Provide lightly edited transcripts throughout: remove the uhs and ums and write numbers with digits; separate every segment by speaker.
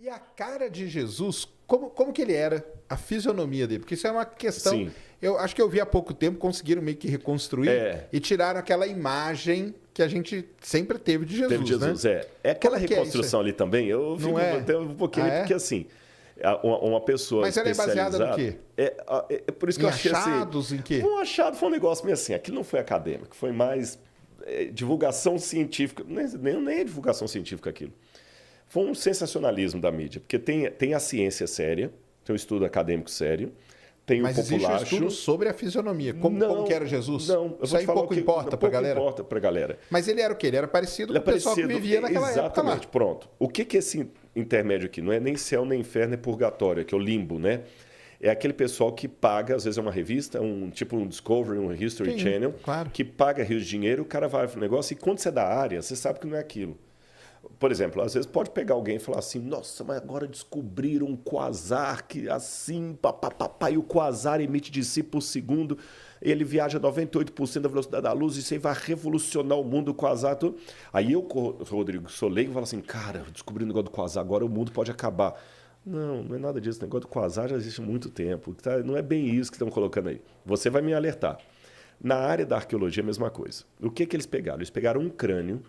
Speaker 1: E a cara de Jesus, como que ele era? A fisionomia dele? Porque isso é uma questão...
Speaker 2: Sim.
Speaker 1: Eu acho que eu vi há pouco tempo, conseguiram meio que reconstruir e tiraram aquela imagem que a gente sempre teve de Jesus,
Speaker 2: Teve Jesus,
Speaker 1: né?
Speaker 2: É aquela
Speaker 1: Como que
Speaker 2: reconstrução ali também, eu fico até um pouquinho, porque assim, uma pessoa
Speaker 1: Mas ela é
Speaker 2: especializada...
Speaker 1: baseada no quê?
Speaker 2: É por isso que eu achei assim...
Speaker 1: achados, em quê?
Speaker 2: Um achado foi um negócio meio assim, aquilo não foi acadêmico, foi mais divulgação científica, nem é divulgação científica aquilo. Foi um sensacionalismo da mídia, porque tem a ciência séria, tem um estudo acadêmico sério, tem
Speaker 1: Mas
Speaker 2: o
Speaker 1: existe um
Speaker 2: populacho...
Speaker 1: estudo sobre a fisionomia, como que era Jesus?
Speaker 2: Não, eu
Speaker 1: isso aí pouco importa pra galera?
Speaker 2: Pouco importa pra galera.
Speaker 1: Mas ele era o quê? Ele era parecido com o pessoal que vivia naquela época lá.
Speaker 2: Exatamente, pronto. O que é esse intermédio aqui? Não é nem céu, nem inferno, é purgatório, que é o limbo, né? É aquele pessoal que paga, às vezes é uma revista, tipo um Discovery, um History Channel,
Speaker 1: claro.
Speaker 2: que paga rios de dinheiro, o cara vai pro negócio e quando você é da área, você sabe que não é aquilo. Por exemplo, às vezes pode pegar alguém e falar assim, nossa, mas agora descobriram um quasar que assim, e o quasar emite de si por segundo, ele viaja 98% da velocidade da luz, isso aí vai revolucionar o mundo, o quasar, tudo. Aí eu, Rodrigo, sou leigo, falo assim, cara, descobri o negócio do quasar, agora o mundo pode acabar. Não é nada disso, o negócio do quasar já existe há muito tempo, não é bem isso que estão colocando aí. Você vai me alertar. Na área da arqueologia, a mesma coisa. O que eles pegaram? Eles pegaram um crânio,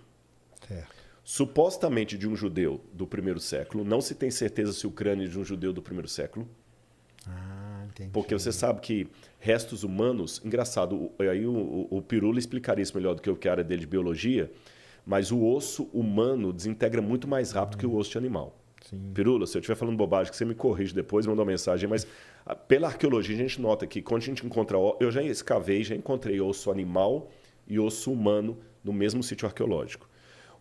Speaker 2: supostamente de um judeu do primeiro século. Não se tem certeza se o crânio é de um judeu do primeiro século.
Speaker 1: Entendi.
Speaker 2: Porque você sabe que restos humanos... Engraçado, aí o Pirula explicaria isso melhor do que eu, que é a área dele de biologia, mas o osso humano desintegra muito mais rápido que o osso de animal.
Speaker 1: Sim.
Speaker 2: Pirula, se eu estiver falando bobagem, que você me corrige depois, manda uma mensagem, mas pela arqueologia a gente nota que quando a gente encontra... Eu já escavei, já encontrei osso animal e osso humano no mesmo sítio arqueológico.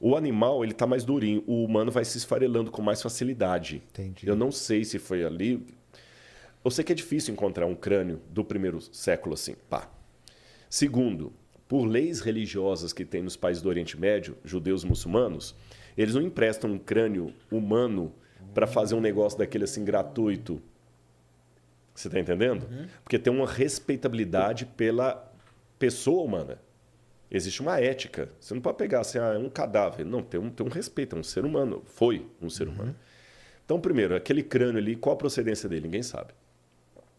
Speaker 2: O animal, ele está mais durinho. O humano vai se esfarelando com mais facilidade.
Speaker 1: Entendi.
Speaker 2: Eu não sei se foi ali. Eu sei que é difícil encontrar um crânio do primeiro século assim. Pá. Segundo, por leis religiosas que tem nos países do Oriente Médio, judeus e muçulmanos, eles não emprestam um crânio humano para fazer um negócio daquele assim gratuito. Você está entendendo? Porque tem uma respeitabilidade pela pessoa humana. Existe uma ética. Você não pode pegar assim, é um cadáver. Não, tem um respeito, é um ser humano. Foi um ser humano. Então, primeiro, aquele crânio ali, qual a procedência dele? Ninguém sabe.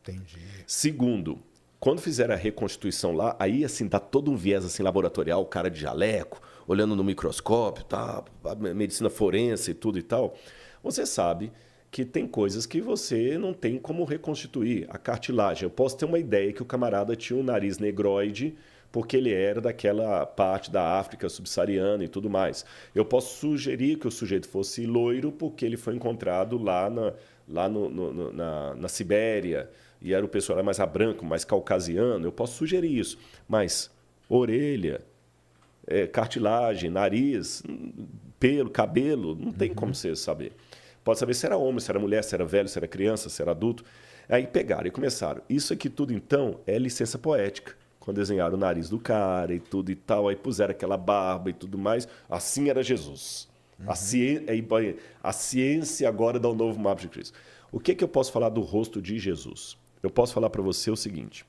Speaker 1: Entendi.
Speaker 2: Segundo, quando fizeram a reconstituição lá, aí assim, dá todo um viés assim, laboratorial, o cara de jaleco, olhando no microscópio, tá, a medicina forense e tudo e tal. Você sabe que tem coisas que você não tem como reconstituir. A cartilagem. Eu posso ter uma ideia que o camarada tinha um nariz negroide, porque ele era daquela parte da África subsaariana e tudo mais. Eu posso sugerir que o sujeito fosse loiro porque ele foi encontrado lá na Sibéria e era o pessoal era mais branco, mais caucasiano. Eu posso sugerir isso. Mas orelha, cartilagem, nariz, pelo, cabelo, não tem como você saber. Pode saber se era homem, se era mulher, se era velho, se era criança, se era adulto. Aí pegaram e começaram. Isso aqui tudo, então, é licença poética. Quando desenharam o nariz do cara e tudo e tal, aí puseram aquela barba e tudo mais. Assim era Jesus. A ciência agora dá um novo mapa de Cristo. O que eu posso falar do rosto de Jesus? Eu posso falar para você o seguinte.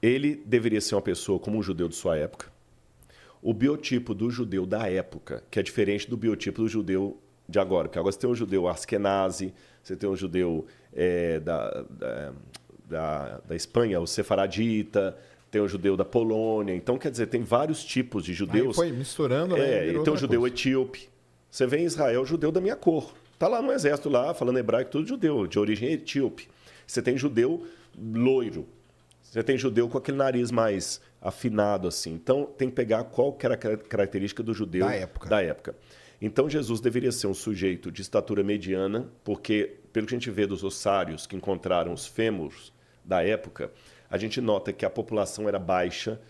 Speaker 2: Ele deveria ser uma pessoa como um judeu de sua época. O biotipo do judeu da época, que é diferente do biotipo do judeu de agora. Porque agora você tem um judeu askenazi, você tem um judeu da Espanha, o sefaradita, tem o judeu da Polônia. Então, quer dizer, tem vários tipos de judeus.
Speaker 1: Aí foi misturando, né?
Speaker 2: E tem o judeu etíope. Você vê em Israel, o judeu da minha cor. Está lá no exército, lá, falando hebraico, tudo judeu, de origem etíope. Você tem judeu loiro. Você tem judeu com aquele nariz mais afinado, assim. Então, tem que pegar qual que era a característica do judeu da época. Então, Jesus deveria ser um sujeito de estatura mediana, porque, pelo que a gente vê dos ossários que encontraram os fêmurs da época, a gente nota que a população era baixa,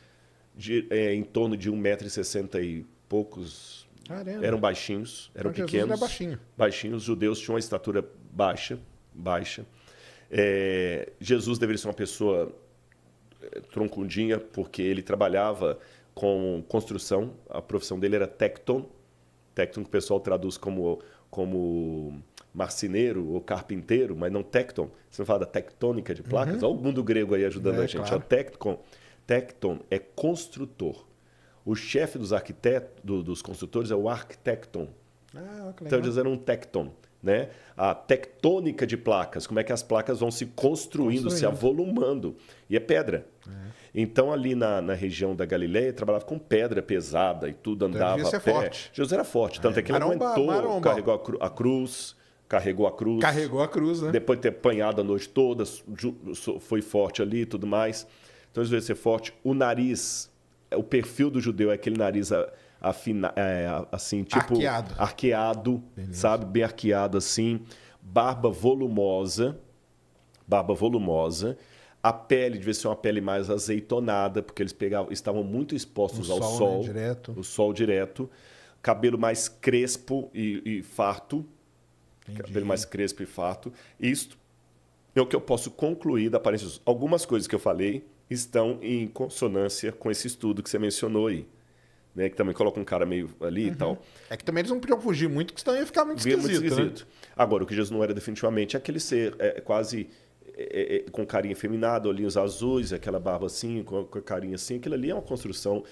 Speaker 2: em torno de 1,60 m e poucos.
Speaker 1: Caramba.
Speaker 2: Eram baixinhos, eram
Speaker 1: então,
Speaker 2: pequenos.
Speaker 1: Jesus era baixinho.
Speaker 2: Baixinhos. Os judeus tinham uma estatura baixa. Jesus deveria ser uma pessoa troncudinha, porque ele trabalhava com construção. A profissão dele era tecton. Tecton que o pessoal traduz como marceneiro ou carpinteiro, mas não tecton. Você não fala da tectônica de placas? Olha o mundo grego aí ajudando a gente. Claro. Tecton é construtor. O chefe dos arquitetos, dos construtores é o arquitecton. Então eles eram um tecton, né? A tectônica de placas, como é que as placas vão se construindo, se avolumando. E é pedra. Então ali na região da Galileia trabalhava com pedra pesada e tudo andava a pé.
Speaker 1: Forte.
Speaker 2: Jesus era forte, tanto é que ele aguentou, carregou a cruz. Carregou a cruz, né? Depois de ter apanhado a noite toda, foi forte ali e tudo mais. Então, às vezes, ser forte. O nariz, o perfil do judeu é aquele nariz assim, tipo... Arqueado, sabe? Bem arqueado, assim. Barba volumosa. A pele devia ser uma pele mais azeitonada, porque eles estavam muito expostos ao sol.
Speaker 1: Né? Direto.
Speaker 2: O sol direto. Cabelo mais crespo e farto.
Speaker 1: Entendi.
Speaker 2: Cabelo mais crespo e farto. Isto é o que eu posso concluir da aparência. Algumas coisas que eu falei estão em consonância com esse estudo que você mencionou aí. Né? Que também coloca um cara meio ali e tal.
Speaker 1: É que também eles não podiam fugir muito, porque senão ia ficar muito esquisito. Né?
Speaker 2: Agora, o que Jesus não era definitivamente é aquele ser quase com carinha efeminada, olhinhos azuis, aquela barba assim, com a carinha assim. Aquilo ali é uma construção...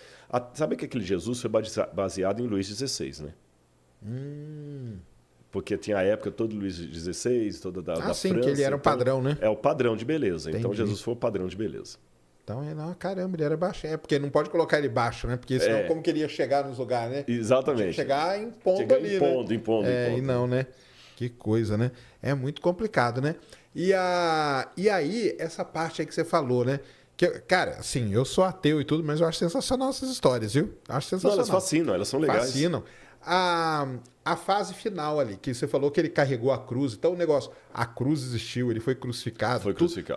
Speaker 2: Sabe que aquele Jesus foi baseado em Luís XVI, né? Porque tinha a época todo Luís XVI, toda da França.
Speaker 1: Sim, que ele era o padrão, né?
Speaker 2: É o padrão de beleza.
Speaker 1: Entendi.
Speaker 2: Então, Jesus foi o padrão de beleza.
Speaker 1: Então, caramba, ele era baixo. Porque não pode colocar ele baixo, né? Porque senão como que ele ia chegar nos lugares, né?
Speaker 2: Exatamente.
Speaker 1: Chegar impondo ali,
Speaker 2: né? Impondo.
Speaker 1: E não, né? Que coisa, né? É muito complicado, né? E aí, essa parte aí que você falou, né? Que, cara, assim, eu sou ateu e tudo, mas eu acho sensacional essas histórias, viu? Acho sensacional.
Speaker 2: Não, elas fascinam, elas são legais.
Speaker 1: Fascinam. A fase final ali, que você falou que ele carregou a cruz. Então o negócio, a cruz existiu, ele foi crucificado.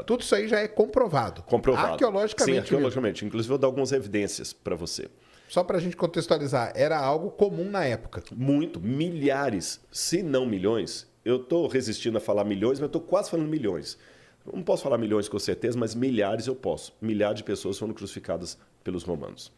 Speaker 1: Tudo isso aí já é comprovado. Arqueologicamente.
Speaker 2: Sim, arqueologicamente. Mesmo. Inclusive, eu vou dar algumas evidências para você.
Speaker 1: Só para a gente contextualizar, era algo comum na época.
Speaker 2: Muito. Milhares, se não milhões. Eu estou resistindo a falar milhões, mas eu estou quase falando milhões. Não posso falar milhões com certeza, mas milhares eu posso. Milhares de pessoas foram crucificadas pelos romanos.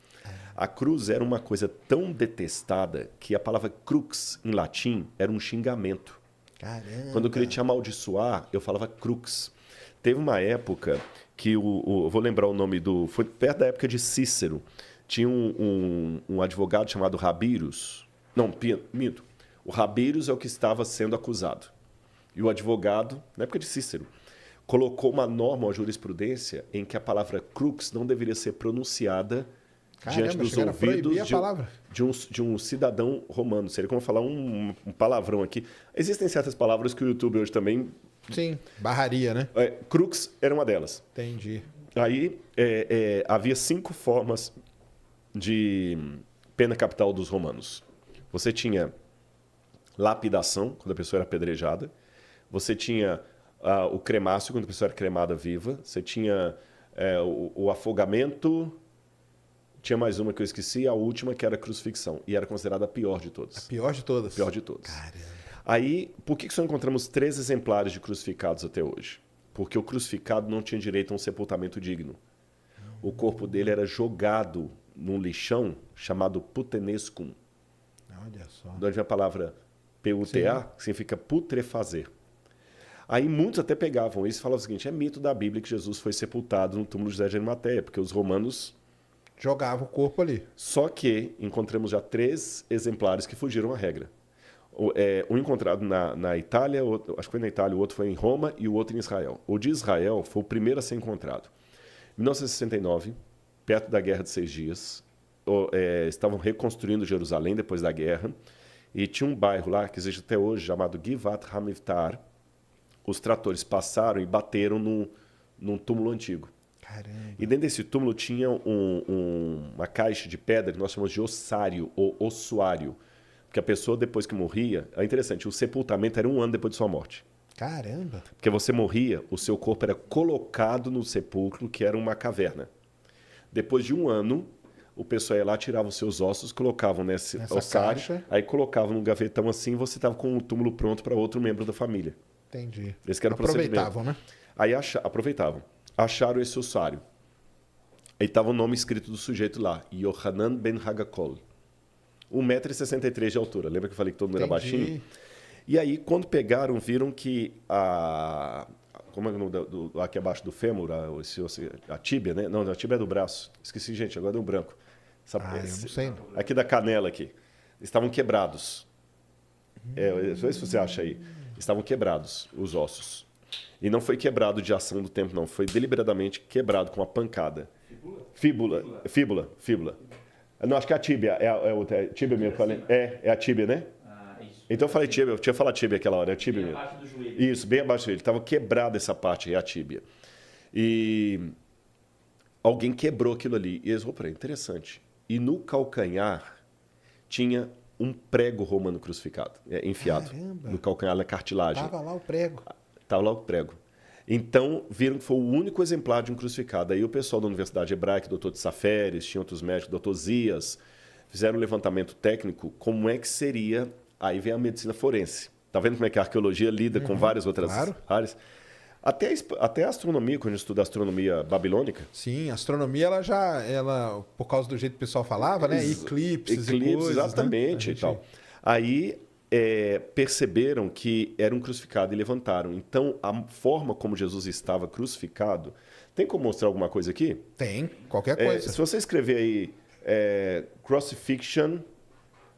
Speaker 2: A cruz era uma coisa tão detestada que a palavra crux, em latim, era um xingamento.
Speaker 1: Caramba.
Speaker 2: Quando eu queria te amaldiçoar, eu falava crux. Teve uma época que eu vou lembrar o nome foi perto da época de Cícero. Tinha um advogado chamado Rabirus. Não, minto. O Rabirus é o que estava sendo acusado. E o advogado, na época de Cícero, colocou uma norma, uma jurisprudência, em que a palavra crux não deveria ser pronunciada diante dos ouvidos de um cidadão romano. Seria como falar um palavrão aqui. Existem certas palavras que o YouTube hoje também...
Speaker 1: Sim, barraria, né?
Speaker 2: Crux era uma delas.
Speaker 1: Entendi.
Speaker 2: Aí havia 5 formas de pena capital dos romanos. Você tinha lapidação, quando a pessoa era apedrejada. Você tinha o cremácio, quando a pessoa era cremada viva. Você tinha o afogamento... Tinha mais uma que eu esqueci, a última que era a crucifixão. E era considerada a pior de todas.
Speaker 1: A pior de todas?
Speaker 2: Pior de todas.
Speaker 1: Caramba.
Speaker 2: Aí, por que só encontramos 3 exemplares de crucificados até hoje? Porque o crucificado não tinha direito a um sepultamento digno. O corpo dele era jogado num lixão chamado putenescum.
Speaker 1: Olha só.
Speaker 2: De onde vem a palavra PUTA, que significa putrefazer. Aí muitos até pegavam isso e falavam o seguinte, é mito da Bíblia que Jesus foi sepultado no túmulo de José de Arimateia, porque os romanos...
Speaker 1: jogava o corpo ali.
Speaker 2: Só que encontramos já 3 exemplares que fugiram à regra. Um encontrado na Itália, acho que foi na Itália, o outro foi em Roma e o outro em Israel. O de Israel foi o primeiro a ser encontrado. Em 1969, perto da Guerra de 6 Dias, estavam reconstruindo Jerusalém depois da guerra e tinha um bairro lá, que existe até hoje, chamado Givat Hamivtar. Os tratores passaram e bateram num túmulo antigo.
Speaker 1: Caramba.
Speaker 2: E dentro desse túmulo tinha uma caixa de pedra que nós chamamos de ossário ou ossuário. Porque a pessoa, depois que morria... É interessante, o sepultamento era 1 ano depois de sua morte.
Speaker 1: Caramba!
Speaker 2: Porque você morria, o seu corpo era colocado no sepulcro, que era uma caverna. Depois de 1 ano, o pessoal ia lá, tirava os seus ossos, colocavam nessa ossário, caixa. Aí colocavam num gavetão assim e você estava com o túmulo pronto para outro membro da família.
Speaker 1: Entendi.
Speaker 2: Esse que era o
Speaker 1: aproveitavam, né?
Speaker 2: Aí aproveitavam. Acharam esse ossário. Aí estava o nome escrito do sujeito lá. Yohanan ben Hagakol. 1,63 m de altura. Lembra que eu falei que todo mundo era baixinho? E aí, quando pegaram, viram que como é o nome aqui abaixo do fêmur? A tíbia, né? Não, a tíbia é do braço. Esqueci, gente, agora deu um branco.
Speaker 1: Eu não sei.
Speaker 2: Aqui da canela aqui. Estavam quebrados. Vê se você acha aí. Estavam quebrados os ossos. E não foi quebrado de ação do tempo, não. Foi deliberadamente quebrado com uma pancada. Fíbula. Não, acho que é a tíbia. É tíbia mesmo. É a tíbia, né?
Speaker 3: Isso.
Speaker 2: Então eu falei tíbia. Eu tinha falado tíbia aquela hora. É a tíbia mesmo.
Speaker 3: Parte do joelho.
Speaker 2: Isso, bem abaixo do joelho. Estava quebrada essa parte aí, a tíbia. E alguém quebrou aquilo ali. E eles falaram, interessante. E no calcanhar tinha um prego romano crucificado, enfiado.
Speaker 1: Caramba.
Speaker 2: No calcanhar, na cartilagem.
Speaker 1: Tava lá o prego.
Speaker 2: Estava lá o prego. Então, viram que foi o único exemplar de um crucificado. Aí o pessoal da Universidade Hebraica, doutor de Saferes, tinha outros médicos, doutor Zias, fizeram um levantamento técnico, como é que seria... Aí vem a medicina forense. Tá vendo como é que a arqueologia lida com várias outras áreas? Até a astronomia, quando a gente estuda a astronomia babilônica.
Speaker 1: Sim, a astronomia, ela, por causa do jeito que o pessoal falava, né? Eclipses e coisas,
Speaker 2: exatamente,
Speaker 1: né?
Speaker 2: e tal. Aí perceberam que era um crucificado e levantaram. Então, a forma como Jesus estava crucificado... Tem como mostrar alguma coisa aqui?
Speaker 1: Tem, qualquer coisa.
Speaker 2: Se você escrever aí Crucifixion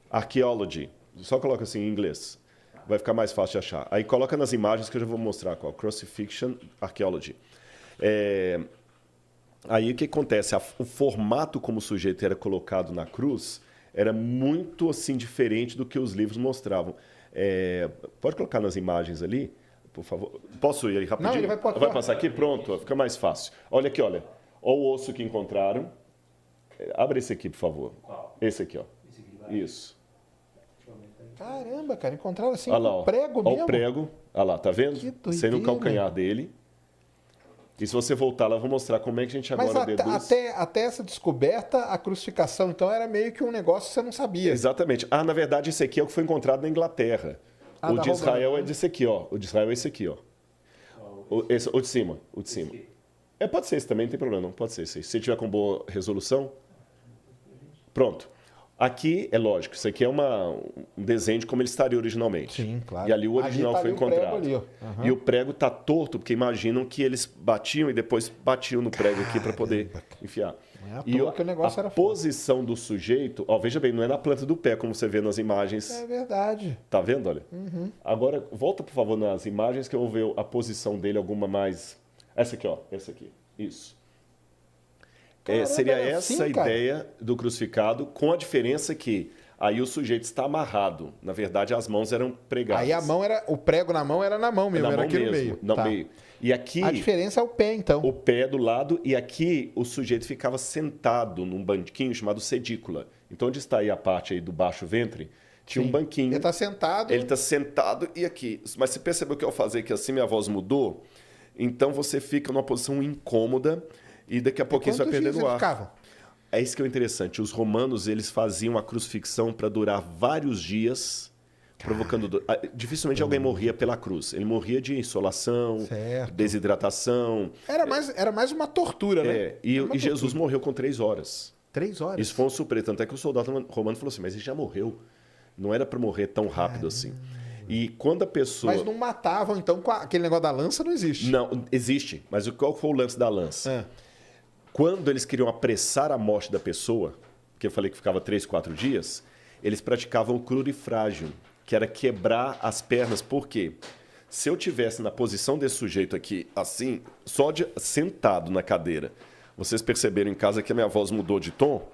Speaker 2: Archaeology, só coloca assim em inglês, vai ficar mais fácil de achar. Aí coloca nas imagens que eu já vou mostrar qual. Crucifixion Archaeology. Aí o que acontece? O formato como o sujeito era colocado na cruz era muito assim diferente do que os livros mostravam. Pode colocar nas imagens ali, por favor. Posso ir aí rapidinho?
Speaker 1: Não, ele
Speaker 2: vai passar aqui? Pronto, fica mais fácil. Olha aqui, olha. Olha o osso que encontraram. Abre esse aqui, por favor.
Speaker 3: Qual?
Speaker 2: Esse aqui, ó.
Speaker 3: Esse aqui vai.
Speaker 2: Isso.
Speaker 1: Caramba, cara, encontraram assim
Speaker 2: Olha lá,
Speaker 1: com prego
Speaker 2: olha
Speaker 1: mesmo?
Speaker 2: o prego. Olha lá, tá vendo?
Speaker 1: Que doideira.
Speaker 2: Sendo o calcanhar dele. E se você voltar lá, eu vou mostrar como é que a gente agora
Speaker 1: Mas
Speaker 2: deduz.
Speaker 1: até essa descoberta, a crucificação, então, era meio que um negócio que você não sabia.
Speaker 2: Exatamente. Na verdade, esse aqui é o que foi encontrado na Inglaterra. O
Speaker 1: da
Speaker 2: de Israel
Speaker 1: Romana.
Speaker 2: é desse aqui, ó. O de Israel é esse aqui, ó. O de cima. O de cima. Pode ser esse também, não tem problema, não. Pode ser esse. Se tiver com boa resolução. Pronto. Aqui, é lógico, isso aqui é um desenho de como ele estaria originalmente.
Speaker 1: Sim, claro.
Speaker 2: E ali o original
Speaker 1: Ali
Speaker 2: foi
Speaker 1: tá ali o prego
Speaker 2: encontrado.
Speaker 1: ali, ó. Aham.
Speaker 2: E o prego está torto, porque imaginam que eles batiam e depois batiam no prego aqui para poder enfiar.
Speaker 1: Não é à
Speaker 2: E
Speaker 1: toa que o negócio
Speaker 2: a
Speaker 1: era foda.
Speaker 2: posição do sujeito, ó, veja bem, não é na planta do pé, como você vê nas imagens.
Speaker 1: É verdade.
Speaker 2: Tá vendo, olha?
Speaker 1: Uhum.
Speaker 2: Agora, volta, por favor, nas imagens que eu vou ver a posição dele, alguma mais... Essa aqui, ó. Essa aqui. Isso.
Speaker 1: Caramba,
Speaker 2: Seria
Speaker 1: era
Speaker 2: essa a
Speaker 1: assim, cara?
Speaker 2: ideia do crucificado, com a diferença que aí o sujeito está amarrado. Na verdade, as mãos eram pregadas.
Speaker 1: Aí o prego na mão era na mão mesmo,
Speaker 2: na
Speaker 1: era
Speaker 2: mão
Speaker 1: aqui
Speaker 2: mesmo,
Speaker 1: no meio.
Speaker 2: no
Speaker 1: Tá.
Speaker 2: meio. E aqui,
Speaker 1: A diferença é o pé, então.
Speaker 2: o pé do lado, e aqui o sujeito ficava sentado num banquinho chamado sedícula. Então, onde está aí a parte aí do baixo ventre, tinha
Speaker 1: Sim.
Speaker 2: um banquinho.
Speaker 1: Ele está sentado.
Speaker 2: Ele está sentado e aqui. Mas você percebeu que ao fazer que assim minha voz mudou? Então você fica numa posição incômoda e daqui a pouquinho você vai
Speaker 1: Quantos dias
Speaker 2: perdendo o
Speaker 1: eles
Speaker 2: ar.
Speaker 1: ficavam?
Speaker 2: É isso que é interessante. Os romanos eles faziam a crucifixão para durar vários dias, provocando dor. Dificilmente alguém morria pela cruz. Ele morria de insolação,
Speaker 1: Certo.
Speaker 2: desidratação.
Speaker 1: Era mais uma tortura, né?
Speaker 2: E
Speaker 1: Era uma
Speaker 2: Jesus
Speaker 1: tortura.
Speaker 2: morreu com 3 horas.
Speaker 1: 3 horas.
Speaker 2: Isso foi um surpresa. Tanto é que o soldado romano falou assim, mas ele já morreu. Não era para morrer tão rápido assim. E quando a pessoa...
Speaker 1: Mas não matavam, então, com aquele negócio da lança não existe.
Speaker 2: Não, existe. Mas qual foi o lance da lança?
Speaker 1: É.
Speaker 2: Quando eles queriam apressar a morte da pessoa, que eu falei que ficava 3, 4 dias, eles praticavam o crurifrágio, que era quebrar as pernas. Por quê? Se eu tivesse na posição desse sujeito aqui, assim, sentado na cadeira, vocês perceberam em casa que a minha voz mudou de tom?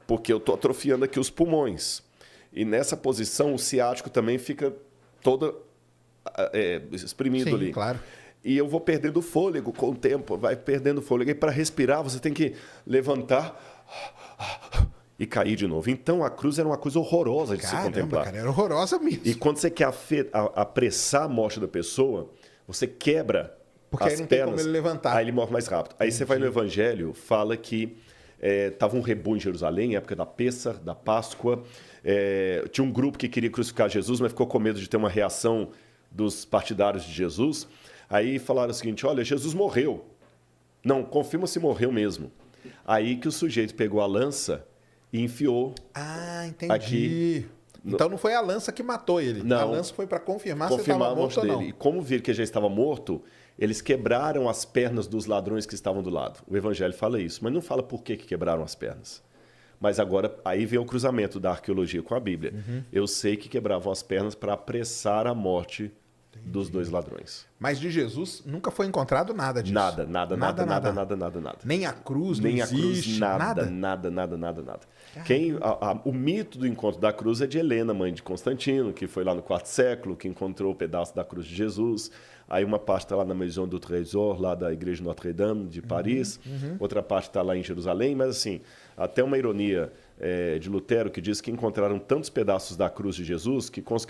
Speaker 2: Porque eu estou atrofiando aqui os pulmões. E nessa posição, o ciático também fica todo exprimido
Speaker 1: Sim,
Speaker 2: ali.
Speaker 1: claro.
Speaker 2: E eu vou perdendo fôlego com o tempo, vai perdendo fôlego. E para respirar, você tem que levantar e cair de novo. Então, a cruz era uma coisa horrorosa de se contemplar.
Speaker 1: Cara, era horrorosa mesmo.
Speaker 2: E quando você quer apressar a morte da pessoa, você quebra
Speaker 1: Porque
Speaker 2: as
Speaker 1: aí não tem
Speaker 2: pernas.
Speaker 1: como ele levantar.
Speaker 2: Aí ele morre mais rápido. Aí você vai no Evangelho, fala que estava um rebu em Jerusalém, época da Pêssar, da Páscoa. Tinha um grupo que queria crucificar Jesus, mas ficou com medo de ter uma reação dos partidários de Jesus. Aí falaram o seguinte, olha, Jesus morreu. Não, confirma se morreu mesmo. Aí que o sujeito pegou a lança e enfiou.
Speaker 1: Ah, entendi.
Speaker 2: Aqui.
Speaker 1: Então não foi a lança que matou ele.
Speaker 2: Não.
Speaker 1: A lança foi para confirmar se ele
Speaker 2: Confirmar
Speaker 1: estava
Speaker 2: a morte
Speaker 1: morto ou
Speaker 2: dele.
Speaker 1: não.
Speaker 2: E como viram que já estava morto, eles quebraram as pernas dos ladrões que estavam do lado. O Evangelho fala isso, mas não fala por que quebraram as pernas. Mas agora, aí vem o cruzamento da arqueologia com a Bíblia. Eu sei que quebravam as pernas para apressar a morte dos 2 ladrões.
Speaker 1: Mas de Jesus nunca foi encontrado nada disso.
Speaker 2: Nada.
Speaker 1: Nem a cruz,
Speaker 2: Nem
Speaker 1: não
Speaker 2: a cruz,
Speaker 1: existe,
Speaker 2: nada. O mito do encontro da cruz é de Helena, mãe de Constantino, que foi lá no IV século, que encontrou o pedaço da cruz de Jesus. Aí uma parte está lá na Maison du Trésor, lá da Igreja Notre-Dame de Paris. Outra parte está lá em Jerusalém. Mas, assim, até uma ironia de Lutero, que diz que encontraram tantos pedaços da cruz de Jesus que conseguiram